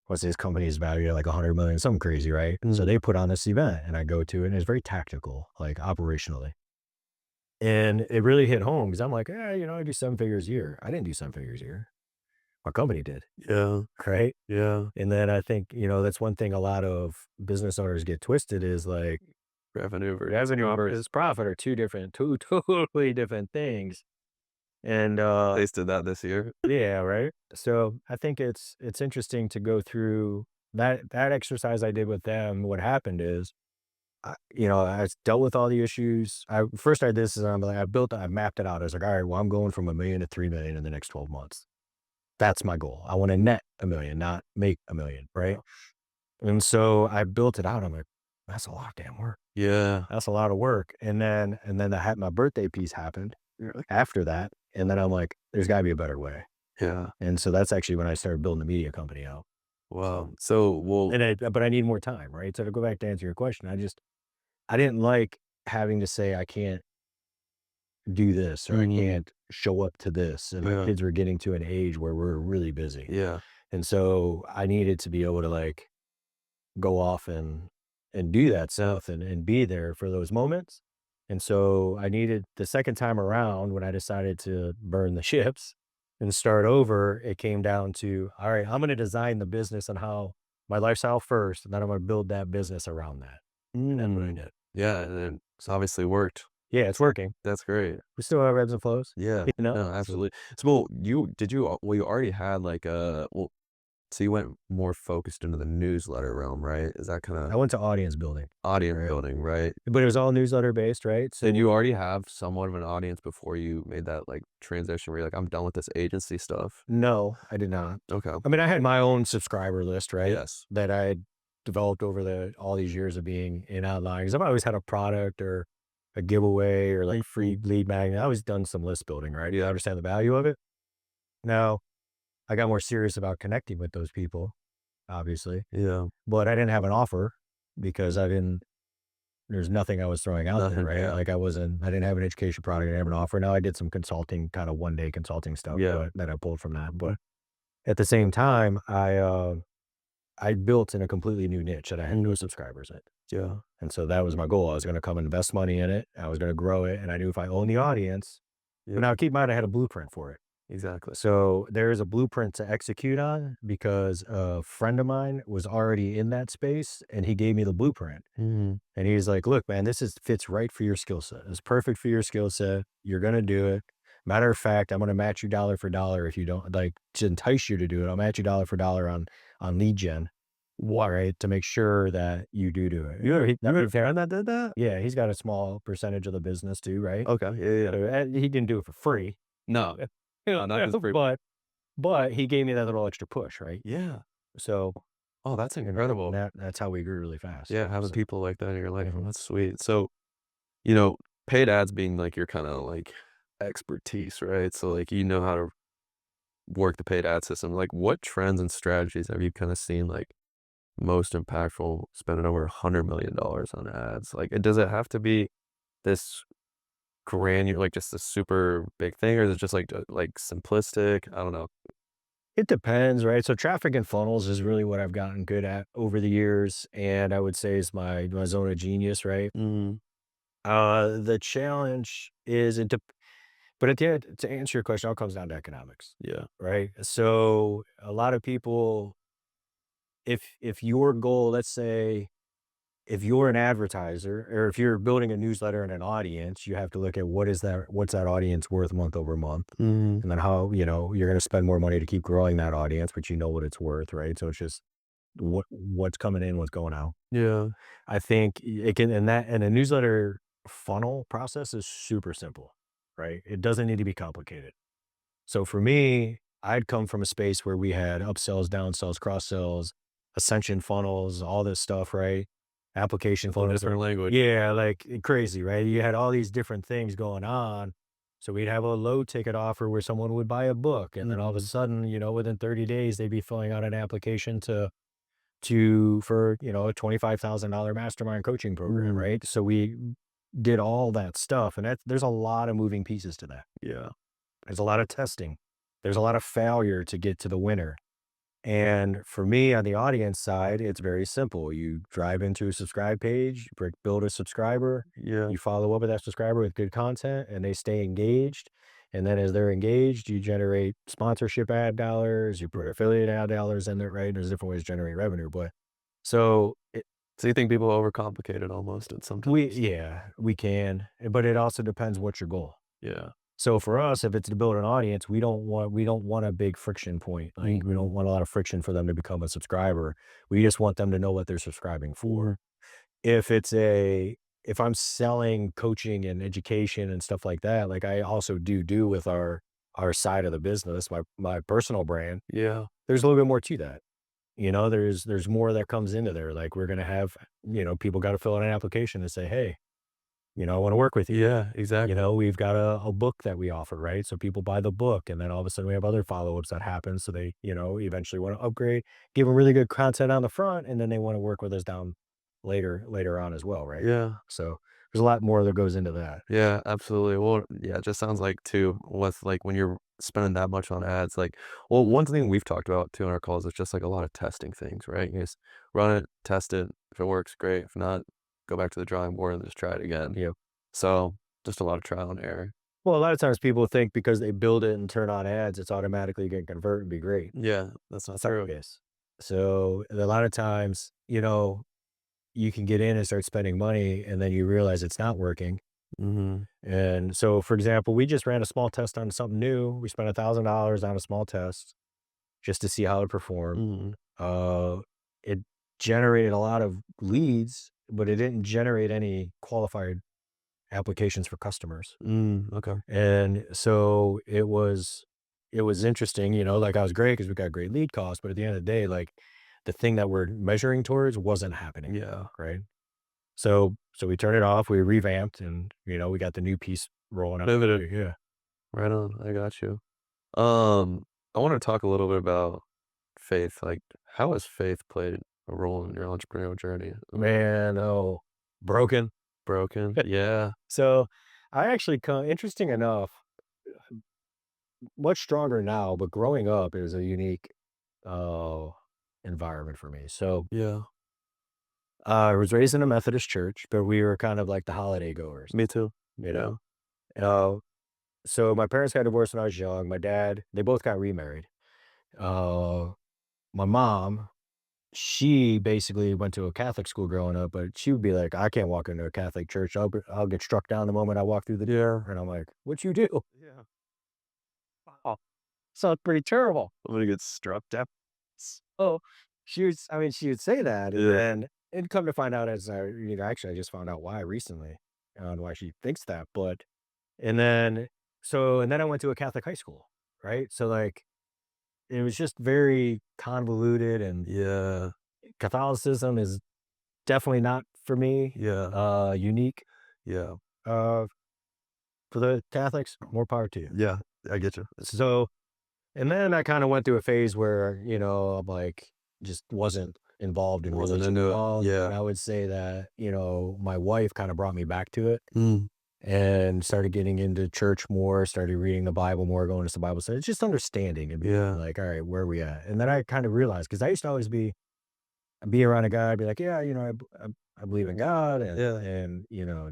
what's his company's value at like 100 million, something crazy, right? So Mhm. they put on this event and I go to it and it's very tactical, like operationally. And it really hit home because I'm like, I do 7 figures a year. I didn't do 7 figures a year. My company did, Yeah. right? Yeah. And then I think, that's one thing a lot of business owners get twisted is like Revenue versus revenue profit. versus profit are two totally different things. And Tasted that this year. yeah, right. So I think it's interesting to go through that exercise I did with them. What happened is, I dealt with all the issues. I did this is I'm like I mapped it out. I was like, all right, well, I'm going from 1 million to 3 million in the next 12 months. That's my goal. I want to net 1 million, not make 1 million, right? Yeah. And so I built it out. I'm like, that's a lot of damn work. Yeah. That's a lot of work. And then my birthday piece happened You're like, after that. And then I'm like, there's gotta be a better way. yeah. And so that's actually when I started building the media company out. Wow. So, So, well, but I need more time, right? So to go back to answer your question, I didn't like having to say I can't do this or I mhm. can't show up to this. And my Yeah. kids were getting to an age where we're really busy. Yeah. And so I needed to be able to like go off and do that Yeah. stuff and be there for those moments. And so I needed the second time around when I decided to burn the ships and start over, it came down to, all right, I'm going to design the business and how my lifestyle first, and then I'm going to build that business around that. And that's what I Mm. did. Yeah, and then it's obviously worked. Yeah, it's working. That's great. We still have ebbs and flows, Yeah. No, So absolutely. So, well, you already had like so you went more focused into the newsletter realm, right? Is that I kinda went to audience building, audience right? building, right? But it was all newsletter based, right? Did So you already have somewhat of an audience before you made that, like, transition where you're like, "I'm done with this agency stuff"? no, I did not. Okay. I mean, I had my own subscriber list, right? Yes. That I had developed over all these years of being in online. Because I've always had a product or a giveaway or like free Mhm. lead magnet. I always done some list building, right? I Yeah. understand the value of it. Now I got more serious about connecting with those people, obviously, Yeah. but I didn't have an offer because there's nothing I was throwing out there, Nothing, right? yeah. Like I didn't have an education product. I didn't have an offer. Now I did some consulting, kind of 1 day consulting stuff, Yeah. but that I pulled from that. Mhm. But at the same time, I built in a completely new niche that I had no subscribers in. Yeah. And so that was my goal. I was going to come invest money in it. I was going to grow it. And I knew if I owned the audience, but Yep. now keep in mind, I had a blueprint for it. Exactly. So there is a blueprint to execute on because a friend of mine was already in that space and he gave me the blueprint. Mhm. And he's like, look, man, fits right for your skill set. It's perfect for your skill set. You're going to do it. Matter of fact, I'm going to match you dollar for dollar if you don't like to entice you to do it. I'll match you dollar for dollar on lead gen. What, right? To make sure that you do it. You had a friend that did that? Yeah, he's got a small percentage of the business too, right? Okay. Yeah, yeah, yeah. So, and he didn't do it for free, No. No, not just free. but he gave me that little extra push, right? Yeah. So, Oh, that's and incredible. that's how we grew really fast. Yeah, having So, people like that in your life, oh, mhm. that's sweet. So, you know, paid ads being, like, your kinda, like, expertise, right? So, like, you know how to work the paid ad system. Like, what trends and strategies have you kinda seen, like, most impactful spending over $100 million on ads? Like, does it have to be this granular, like just a super big thing, or is it just like simplistic? I don't know. It depends, right? So traffic and funnels is really what I've gotten good at over the years, and I would say is my zone of genius, right? Mhm. The challenge is but at the end, to answer your question, it all comes down to economics, Yeah. right? So a lot of people, if your goal, let's say, if you're an advertiser or if you're building a newsletter and an audience, you have to look at what's that audience worth month over month, Mhm. and then how you're going to spend more money to keep growing that audience, but you know what it's worth, right? So it's just what's coming in, what's going out. Yeah. I think it can, and a newsletter funnel process is super simple, right? It doesn't need to be complicated. So for me, I'd come from a space where we had upsells, downsells, cross sells, ascension funnels, all this stuff, right? Application Whole funnels. different language. Yeah, like crazy, right? You had all these different things going on. So we'd have a low ticket offer where someone would buy a book. And then all of a Mhm. sudden, within 30 days, they'd be filling out an application for, a $25,000 mastermind coaching program, Mhm. right? So we did all that stuff. And there's a lot of moving pieces to that. Yeah. There's a lot of testing. There's a lot of failure to get to the winner. And for me on the audience side, it's very simple. You drive into a subscribe page, build a subscriber, Yeah. you follow up with that subscriber with good content, and they stay engaged. And then as they're engaged, you generate sponsorship ad dollars, you put affiliate ad dollars in there, right? There's different ways to generate revenue. But so So you think people overcomplicate it almost at sometimes? yeah, we can, but it also depends what's your goal. Yeah. So for us, if it's to build an audience, we don't want a big friction point. Like we Mhm. don't want a lot of friction for them to become a subscriber. We just want them to know what they're subscribing for. Mhm. If it's a if I'm selling coaching and education and stuff like that, like I also do with our side of the business, my personal brand, Yeah. there's a little bit more to that. There's more that comes into there. Like we're gonna have, people got to fill out an application and say, hey, I want to work with you. Yeah, exactly. We've got a book that we offer, right? So people buy the book, and then all of a sudden we have other follow-ups that happen. So they, eventually want to upgrade, give them really good content on the front, and then they want to work with us down later on as well, right? Yeah. So there's a lot more that goes into that. Yeah, absolutely. Well, yeah, it just sounds like too with like when you're spending that much on ads, like, well, one thing we've talked about too in our calls is just like a lot of testing things, right? You just run it, test it. If it works, great. If not, go back to the drawing board and just try it again. Yeah. So just a lot of trial and error. Well, a lot of times people think because they build it and turn on ads, it's automatically going to convert and be great. Yeah, that's not It's not true. the case. So a lot of times, you can get in and start spending money, and then you realize it's not working. Mm-hmm. And so, for example, we just ran a small test on something new. We spent $1,000 on a small test just to see how it performed. Mm-hmm. It generated a lot of leads, but it didn't generate any qualified applications for customers. Okay. And so it was interesting, like I was great because we got great lead costs, but at the end of the day, like the thing that we're measuring towards wasn't happening. Yeah. Right. So we turned it off, we revamped, and, we got the new piece rolling out. Pivoted. Yeah. Right on. I got you. Um, I want to talk a little bit about faith. Like, how has faith played a role in your entrepreneurial journey? Man, oh, broken. Broken? Yeah. So, I actually interesting enough, much stronger now, but growing up, it was a unique, uh, environment for me. So, Yeah. I was raised in a Methodist church, but we were kind of like the holiday goers, Me too. you Yeah. know? Uh, so my parents got divorced when I was young. My dad, they both got remarried. Uh, my mom, she basically went to a Catholic school growing up, but she would be like, "I can't walk into a Catholic church. I'll get struck down the moment I walk through the door." Yeah. And I'm like, "What you do?" Yeah. Wow, sounds pretty terrible. I'm gonna get struck down. Oh, she would say that, and Yeah. then and come to find out actually I just found out why recently on why she thinks that. But and then and then I went to a Catholic high school, right? So like it was just very convoluted, and Yeah. Catholicism is definitely not for me, Yeah. unique. Yeah. Uh, for the Catholics, more power to you. Yeah. I get you. So, and then I kind of went through a phase where, I'm like, just wasn't involved in Wasn't religion at into it. all. And Yeah. I would say that, my wife kind of brought me back to it. Mm. and started getting into church more, started reading the Bible more, going to some Bible study. It's just understanding and being Yeah. like, all right, where are we at? And then I kind of realized because I used to always be around a guy, I'd be like, yeah, I believe in God Yeah. and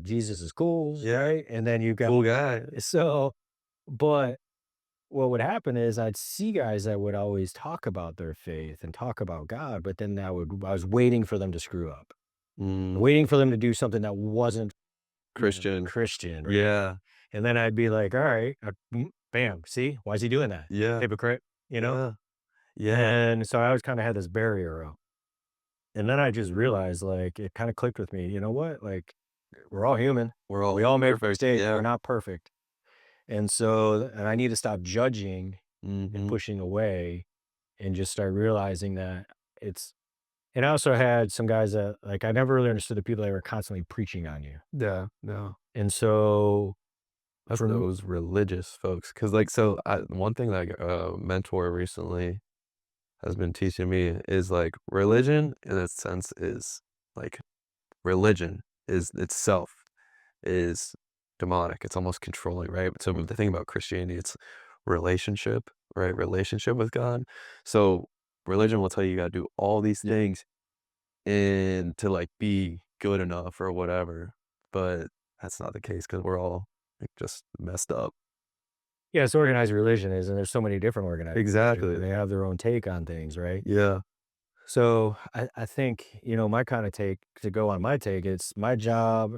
Jesus is cool, Yeah. right? And then you got Cool guy. so, but what would happen is I'd see guys that would always talk about their faith and talk about God, but then I was waiting for them to screw up, Mm, waiting for them to do something that wasn't Christian. Christian, right? Yeah. And then I'd be like, all right, bam, see, why is he doing that? Yeah. Hypocrite, you know? Yeah. Yeah. And so I always kind of had this barrier up. And then I just realized, like, it kind of clicked with me. You know what? Like, we're all human. We're all We all make perfect. mistakes. We're Yeah. not perfect. And I need to stop judging and Mhm. pushing away and just start realizing that it's, and I also had some guys that, like, I never really understood the people that were constantly preaching on you. Yeah. No. And so, That's from, those religious folks. Cause like, so one thing that a mentor recently has been teaching me is like religion in a sense is like religion is itself is demonic. It's almost controlling, right? So the thing about Christianity, it's relationship, right? Relationship with God. So religion will tell you you gotta do all these things and to like be good enough or whatever. But that's not the case because we're all like just messed up. yeah, it's organized religion is, and there's so many different organized religions, and Exactly. they have their own take on things, right? Yeah. So I think, my kind of take to go on my take, it's my job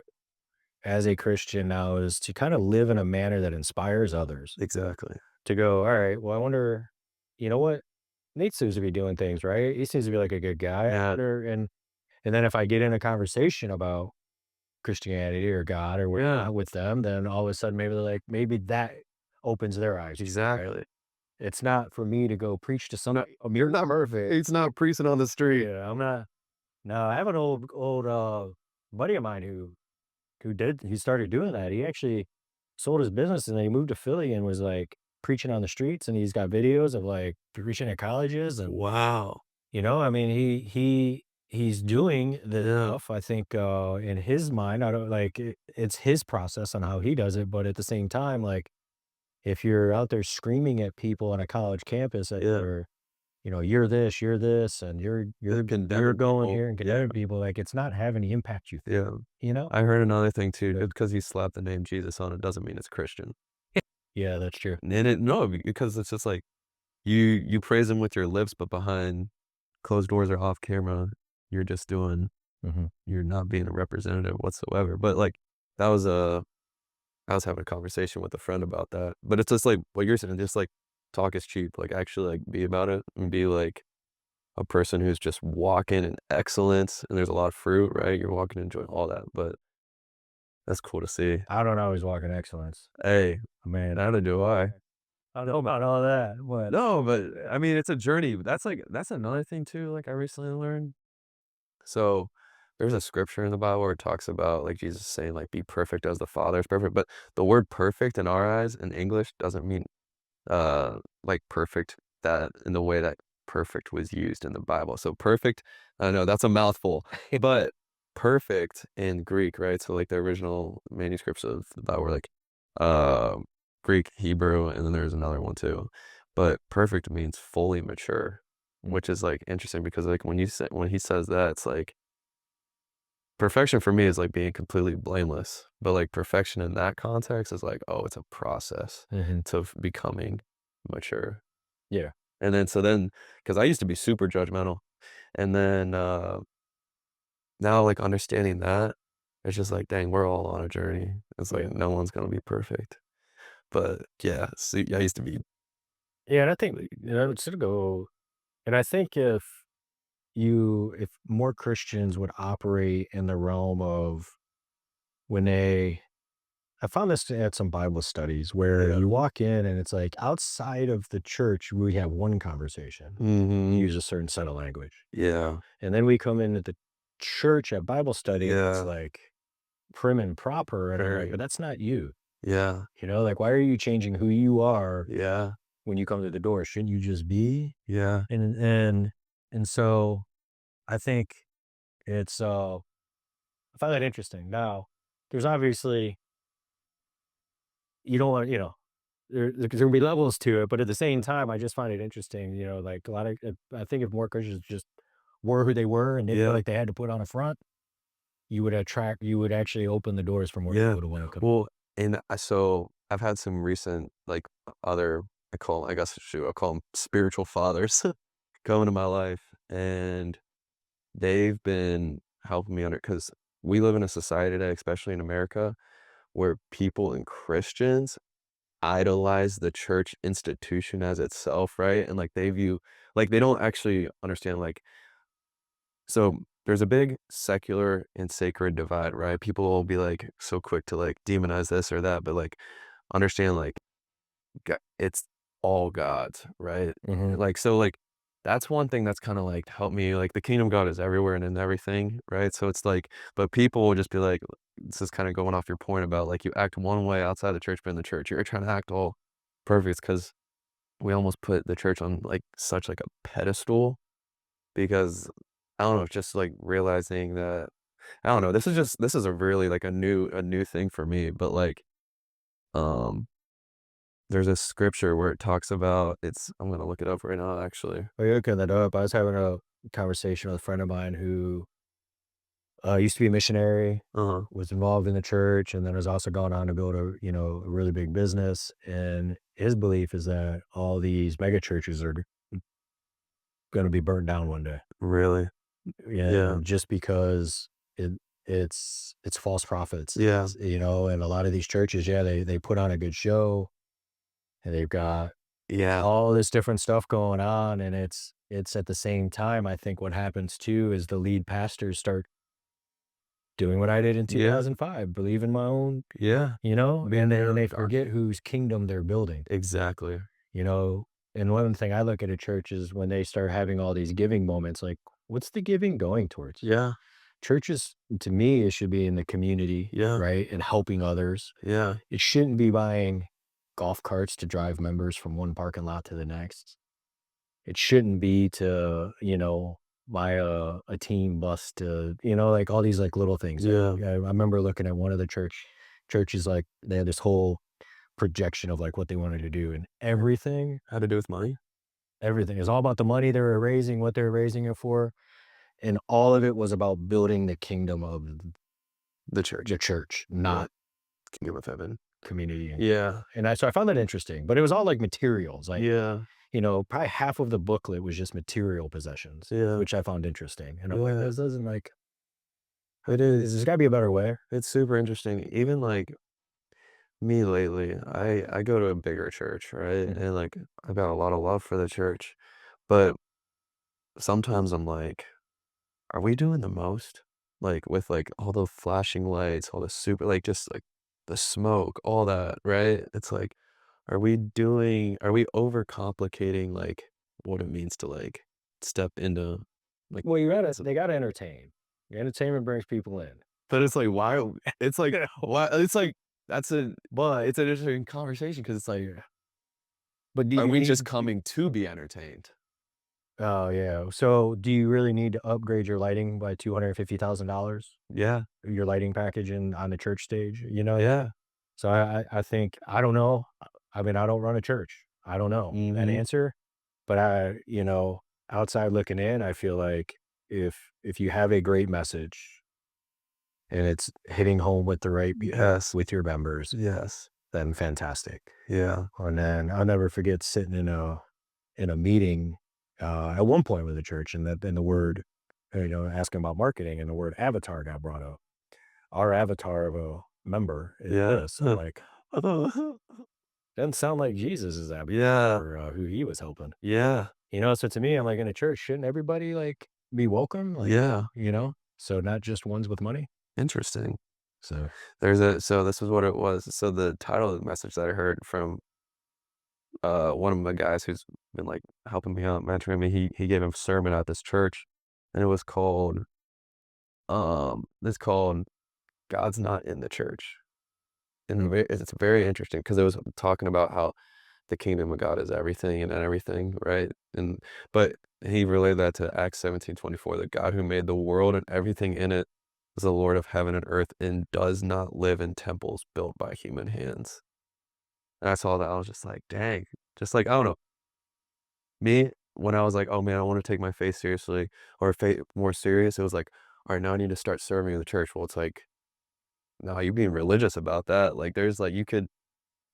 as a Christian now is to kind of live in a manner that inspires others Exactly. to go, all right, well, I wonder, you know what? Nate seems to be doing things right. He seems to be like a good guy. I Yeah. wonder, and then if I get in a conversation about Christianity or God or Yeah. whatnot with them, then all of a sudden maybe they're like, maybe that opens their eyes. Right? Exactly. It's not for me to go preach to No, somebody. you're You're not perfect. it's not preaching on the street. Yeah, I'm not. No, I have an old buddy of mine he started doing that. He actually sold his business and then he moved to Philly and was like preaching on the streets and he's got videos of like preaching at colleges and Wow. I mean he's doing this Yeah. stuff. I think in his mind, I don't like it's his process on how he does it, but at the same time, like if you're out there screaming at people on a college campus that Yeah. you're this, and They're you're condemning going people. here and Yeah. condemning people, like, it's not having the impact you think, Yeah. you know? I heard another thing too, just because you slapped the name Jesus on it doesn't mean it's Christian. Yeah, that's true. And it no, because it's just like you praise him with your lips, but behind closed doors or off camera, you're just doing Mhm. you're not being a representative whatsoever. But like that was a I was having a conversation with a friend about that. But it's just like what you're saying, just like talk is cheap. Like actually like be about it and be like a person who's just walking in excellence and there's a lot of fruit, right? You're walking enjoying all that. But that's cool to see. I don't always walk in excellence. Hey, I mean, neither do I. I don't know about all that, but No, but I mean, it's a journey. That's like that's another thing too, like I recently learned. So there's a scripture in the Bible where it talks about like Jesus saying like be perfect as the Father is perfect. But the word perfect in our eyes in English doesn't mean like perfect that in the way that perfect was used in the Bible. So perfect, I know that's a mouthful, but perfect in Greek, right? So like the original manuscripts of the Bible were like uh, Greek, Hebrew, and then there's another one too. But perfect means fully mature, Mm, which is like interesting because like when he says that, it's like perfection for me is like being completely blameless. But like perfection in that context is like, oh, it's a process mhm. to becoming mature. Yeah, And then so then, because I used to be super judgmental, and then, now, like, understanding that, it's just like, dang, we're all on a journey. It's yeah. like no one's gonna be perfect. But, yeah, see, I used to be Yeah, and I think, it's gonna go and I think if more Christians would operate in the realm of when they I found this at some Bible studies where yeah. you walk in and it's like outside of the church, we have one conversation, Mhm. use a certain set of language. Yeah. And then we come into the church at Bible study, it's Yeah. like prim and proper. And I'm like, but Very. that's not you. Yeah. Like, why are you changing who you are Yeah. when you come to the door? Shouldn't you just be? Yeah. And so I think it's I find that interesting. Now, there's obviously you don't want, there's gonna be levels to it, but at the same time, I just find it interesting, like a lot of, I think if more Christians just were who they were and didn't feel Yeah. like they had to put on a front, you would actually open the doors for more Yeah. people to want to come. Well, and so I've had some recent, like, other, I guess, shoot, I call them spiritual fathers come into my life, and they've been helping me under, because we live in a society today, especially in America, where people and Christians idolize the church institution as itself, right? And, like, they view, like, they don't actually understand, like, so there's a big secular and sacred divide, right? People will be, like, so quick to, like, demonize this or that, but, like, understand, like, it's all God's, right? Mhm. Like, so, like, that's one thing that's kinda, like, helped me, like, the kingdom of God is everywhere and in everything, right? So it's like, but people will just be like, this is kinda going off your point about, like, you act one way outside the church, but in the church, you're trying to act all perfect, because we almost put the church on, like, such, like, a pedestal, because I don't know, it's just, like, realizing that, I don't know, this is a really, like, a new thing for me, but, like, um there's a scripture where it talks about, I'm gonna look it up right now, actually. Oh, you're looking that up. I was having a conversation with a friend of mine who used to be a missionary, Uh-huh. was involved in the church, and then has also gone on to build a really big business. And his belief is that all these mega churches are going to be burned down one day. Really? Yeah, Yeah. and just because it it's false prophets, Yeah. and a lot of these churches, yeah, they put on a good show, and they've got Yeah. all this different stuff going on, and it's at the same time, I think what happens too is the lead pastors start doing what I did in Yeah. 2005, believe in my own, Yeah. and Being then their they own God. forget whose kingdom they're building, Exactly. you know? And one thing I look at a church is when they start having all these giving moments, like, what's the giving going towards? Yeah. Churches, to me, it should be in the community, Yeah. right? And helping others. Yeah. It shouldn't be buying golf carts to drive members from one parking lot to the next. It shouldn't be to, buy a team bus to, like all these like little things. Yeah. I remember looking at one of the churches, like they had this whole projection of like what they wanted to do, and Had to do with money? everything is all about the money they were raising, what they were raising it for, and all of it was about building the kingdom of The church. the church, Yeah. not Kingdom of heaven. community. Yeah. So I found that interesting, but it was all like materials, like, Yeah. probably half of the booklet was just material possessions, Yeah. which I found interesting. And I'm like, Yeah. this doesn't like, It is. there's gotta be a better way. It's super interesting. Even, like, me lately, I go to a bigger church, right? Mhm. And, like, I've got a lot of love for the church, but sometimes I'm like, are we doing the most? Like, with, like, all the flashing lights, all the super, like, just, like, the smoke, all that, right? It's like, are we overcomplicating, like, what it means to, like, step into, like, Well, s they gotta entertain. Entertainment brings people in. but it's like, why it's like, Yeah. why it's like, But it's an interesting conversation, because it's like, but do are you we just need coming to be entertained? Oh, yeah. So, do you really need to upgrade your lighting by $250,000? Yeah. Your lighting package on the church stage, Yeah. So, I think I don't know. I mean, I don't run a church. I don't know that Mhm. answer, but outside looking in, I feel like if you have a great message and it's hitting home with the right people, Yes. with your members, Yes. then fantastic. Yeah. And then I'll never forget sitting in a meeting, at one point with the church, and the word, asking about marketing, and the word avatar got brought up. Our avatar of a member is Yeah. this. I'm like, doesn't sound like Jesus' avatar Yeah. for, who he was helping. Yeah. So to me, I'm like, in a church, shouldn't everybody like be welcome? Like, Yeah. so not just ones with money. Interesting. So, So this is what it was. So the title of the message that I heard from, one of my guys who's been, like, helping me out, mentoring me, he gave a sermon at this church, and it was called, it's called "God's Not in the Church." And mm, it's very interesting, because it was talking about how the kingdom of God is everything and everything, right? And but he related that to Acts 17:24, the God who made the world and everything in it is the Lord of heaven and earth and does not live in temples built by human hands. And I saw that, I was just like, "Dang." Just like, I don't know, me, when I was like, "Oh, man, I wanna take my faith seriously or faith more serious," it was like, "Alright, now I need to start serving in the church." Well, it's like, no, you being religious about that, like, there's, like you could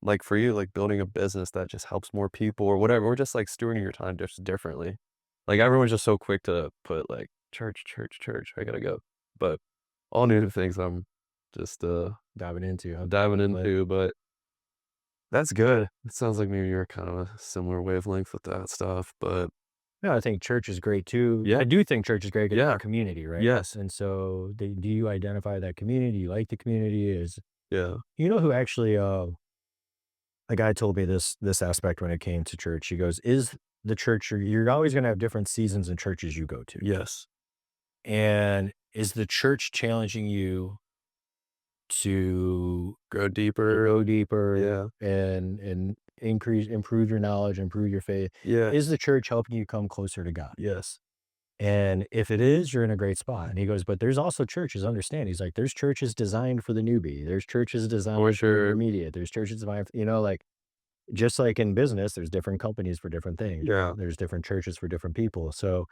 like, for you, like, building a business that just helps more people or whatever, or just, like, stewarding your time just differently. Like, everyone's just so quick to put, like, "Church, church, church, I gotta go." But all new things I'm just, Diving into, huh? diving But into, but that's good. It sounds like maybe you're kind of a similar wavelength with that stuff, but no, I think church is great too. yeah, I do think church is great 'cause it's a yeah, community, right? yes, And so do you identify that community? You like the community? Is yeah, you know who actually, a guy told me this aspect when it came to church. He goes, "Is the church you're always gonna have different seasons in churches you go to. yes, And is the church challenging you to go deeper, go deeper yeah, and improve your knowledge, improve your faith? yeah, Is the church helping you come closer to God? yes, And if it is, you're in a great spot." And he goes, "But there's also churches, understand." He's like, "There's churches designed for the newbie. There's churches for designed for the sure, intermediate. There's churches designed, like just like in business, there's different companies for different things. yeah, There's different churches for different people. So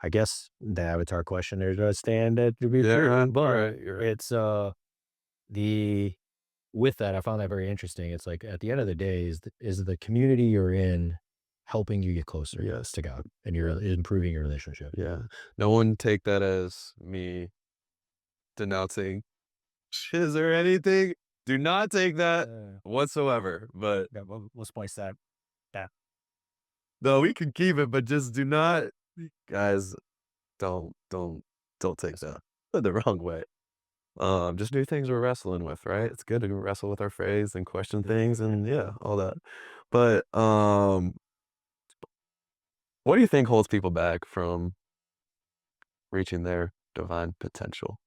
I guess the avatar question there does stand to be true. yeah, But you're right, it's the with that, I found that very interesting. It's like at the end of the day, is the community you're in helping you get closer yes, to God and you're yeah, improving your relationship? yeah. No one take that as me denouncing shiz or anything. Do not take that whatsoever, but Yeah, we'll splice that. Yeah. no, we can keep it, but just do not guys, don't take that the wrong way. Just do things we're wrestling with, right? It's good to wrestle with our phrase and question things and yeah, all that. But, what do you think holds people back from reaching their divine potential?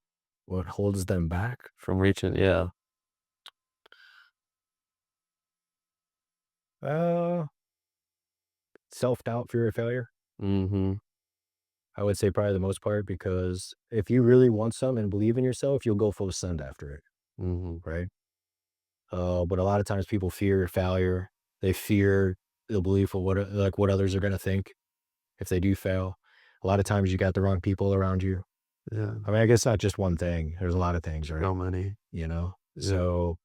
What holds them back? From reaching yeah. Uh, Self-doubt, fear of failure. Mhm, I would say probably the most part because if you really want something and believe in yourself, you'll go full send after it, mhm, right? But a lot of times people fear failure. They fear the belief of what others are gonna think if they do fail. A lot of times you got the wrong people around you. yeah, I mean, I guess not just one thing. There's a lot of things, right? so many, You know? yeah, So,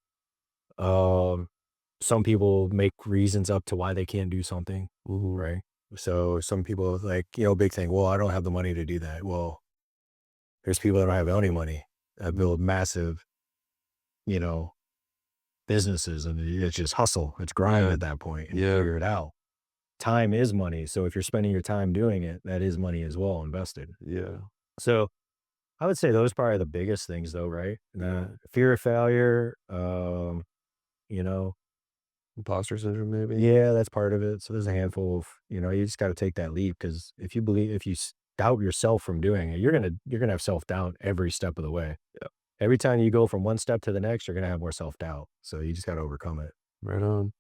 um, some people make reasons up to why they can't do something, mhm, right? So some people like, big thing, well, I don't have the money to do that. Well, there's people that don't have any money that mm, build massive, you know, businesses and it's just hustle. It's grind yeah, at that point and yeah, figure it out. Time is money. So if you're spending your time doing it, that is money as well invested. yeah, So I would say those probably the biggest things though, right? yeah. Fear of failure, you know, Imposter syndrome maybe? yeah, that's part of it. So there's a handful of, you just got to take that leap because if you doubt yourself from doing it, you're gonna have self doubt every step of the way. Yeah, Every time you go from one step to the next, you're gonna have more self doubt. So you just got to overcome it. right on.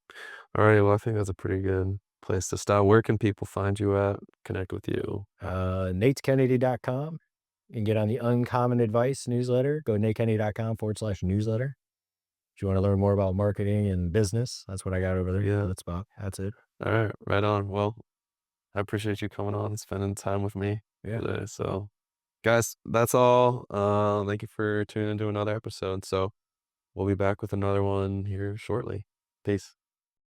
Alright, well, I think that's a pretty good place to stop. Where can people find you at, connect with you? NateKennedy.com and get on the Uncommon Advice newsletter. Go to natekennedy.com/newsletter. If you want to learn more about marketing and business, that's what I got over there. Yeah, That's it. alright, right on. Well, I appreciate you coming on and spending time with me Yeah. today, so guys, that's all. Thank you for tuning into another episode, so we'll be back with another one here shortly. Peace.